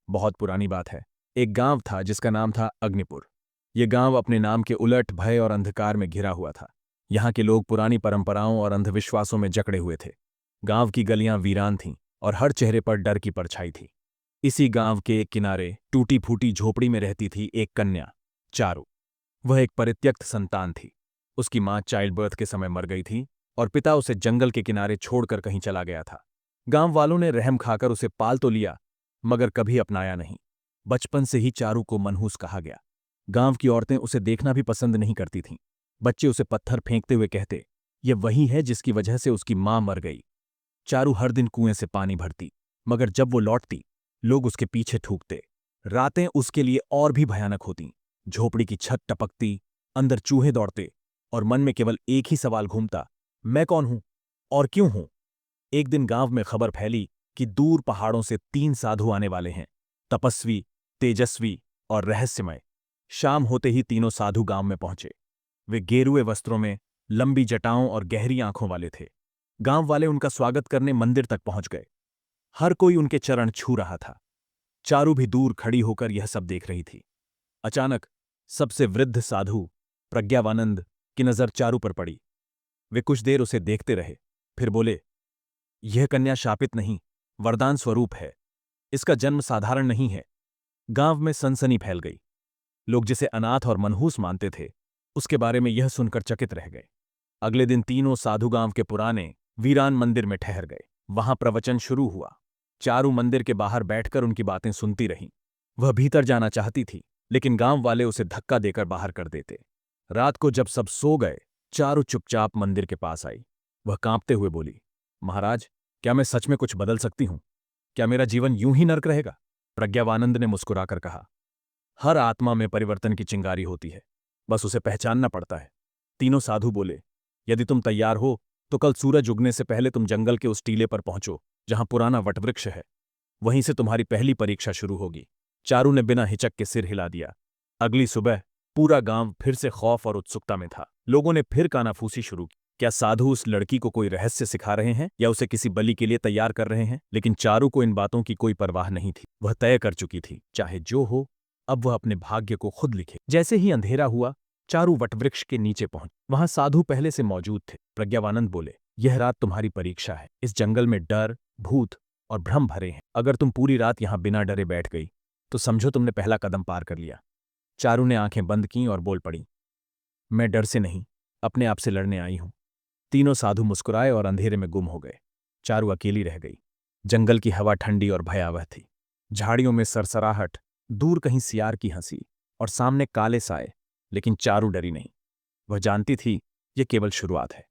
बहुत पुरानी बात है। एक गांव था जिसका नाम था अग्निपुर। ये गांव अपने नाम के उलट भय और अंधकार में घिरा हुआ था। यहाँ के लोग पुरानी परंपराओं और अंधविश्वासों में जकड़े हुए थे। गांव की गलियां वीरान थीं और हर चेहरे पर डर की परछाई थी। इसी गांव के एक किनारे टूटी फूटी झोपड़ी में रहती थी एक कन्या, चारू। वह एक परित्यक्त संतान थी। उसकी मां चाइल्ड बर्थ के समय मर गई थी और पिता उसे जंगल के किनारे छोड़कर कहीं चला गया था। गांव वालों ने रहम खाकर उसे पाल तो लिया, मगर कभी अपनाया नहीं। बचपन से ही चारू को मनहूस कहा गया। गांव की औरतें उसे देखना भी पसंद नहीं करती थीं। बच्चे उसे पत्थर फेंकते हुए कहते, ये वही है जिसकी वजह से उसकी मां मर गई। चारू हर दिन कुएं से पानी भरती, मगर जब वो लौटती, लोग उसके पीछे थूकते। रातें उसके लिए और भी भयानक होतीं। झोपड़ी की छत टपकती, अंदर चूहे दौड़ते और मन में केवल एक ही सवाल घूमता, मैं कौन हूं और क्यों हूं। एक दिन गांव में खबर फैली कि दूर पहाड़ों से 3 साधु आने वाले हैं, तपस्वी, तेजस्वी और रहस्यमय। शाम होते ही तीनों साधु गांव में पहुंचे। वे गेरुए वस्त्रों में, लंबी जटाओं और गहरी आंखों वाले थे। गांव वाले उनका स्वागत करने मंदिर तक पहुंच गए। हर कोई उनके चरण छू रहा था। चारू भी दूर खड़ी होकर यह सब देख रही थी। अचानक सबसे वृद्ध साधु प्रज्ञावानंद की नजर चारू पर पड़ी। वे कुछ देर उसे देखते रहे, फिर बोले, यह कन्या शापित नहीं, वरदान स्वरूप है। इसका जन्म साधारण नहीं है। गांव में सनसनी फैल गई। लोग जिसे अनाथ और मनहूस मानते थे, उसके बारे में यह सुनकर चकित रह गए। अगले दिन तीनों साधु गांव के पुराने वीरान मंदिर में ठहर गए। वहां प्रवचन शुरू हुआ। चारू मंदिर के बाहर बैठकर उनकी बातें सुनती रही। वह भीतर जाना चाहती थी, लेकिन गांव वाले उसे धक्का देकर बाहर कर देते। रात को जब सब सो गए, चारू चुपचाप मंदिर के पास आई। वह कांपते हुए बोली, महाराज, क्या मैं सच में कुछ बदल सकती हूं? क्या मेरा जीवन यूं ही नर्क रहेगा? प्रज्ञावानंद ने मुस्कुराकर कहा, हर आत्मा में परिवर्तन की चिंगारी होती है, बस उसे पहचानना पड़ता है। तीनों साधु बोले, यदि तुम तैयार हो तो कल सूरज उगने से पहले तुम जंगल के उस टीले पर पहुंचो जहां पुराना वटवृक्ष है। वहीं से तुम्हारी पहली परीक्षा शुरू होगी। चारू ने बिना हिचक के सिर हिला दिया। अगली सुबह पूरा गांव फिर से खौफ और उत्सुकता में था। लोगों ने फिर कानाफूसी शुरू की। क्या साधु उस लड़की को कोई रहस्य सिखा रहे हैं या उसे किसी बलि के लिए तैयार कर रहे हैं? लेकिन चारू को इन बातों की कोई परवाह नहीं थी। वह तय कर चुकी थी, चाहे जो हो, अब वह अपने भाग्य को खुद लिखे। जैसे ही अंधेरा हुआ, चारू वटवृक्ष के नीचे पहुंच। वहां साधु पहले से मौजूद थे। प्रज्ञावानंद बोले, यह रात तुम्हारी परीक्षा है। इस जंगल में डर, भूत और भ्रम भरे हैं। अगर तुम पूरी रात यहां बिना डरे बैठ गई तो समझो तुमने पहला कदम पार कर लिया। चारू ने आंखें बंद कीं और बोल पड़ी, मैं डर से नहीं, अपने आप से लड़ने आई हूं। तीनों साधु मुस्कुराए और अंधेरे में गुम हो गए। चारू अकेली रह गई। जंगल की हवा ठंडी और भयावह थी। झाड़ियों में सरसराहट, दूर कहीं सियार की हंसी और सामने काले साए। लेकिन चारू डरी नहीं। वह जानती थी, यह केवल शुरुआत है।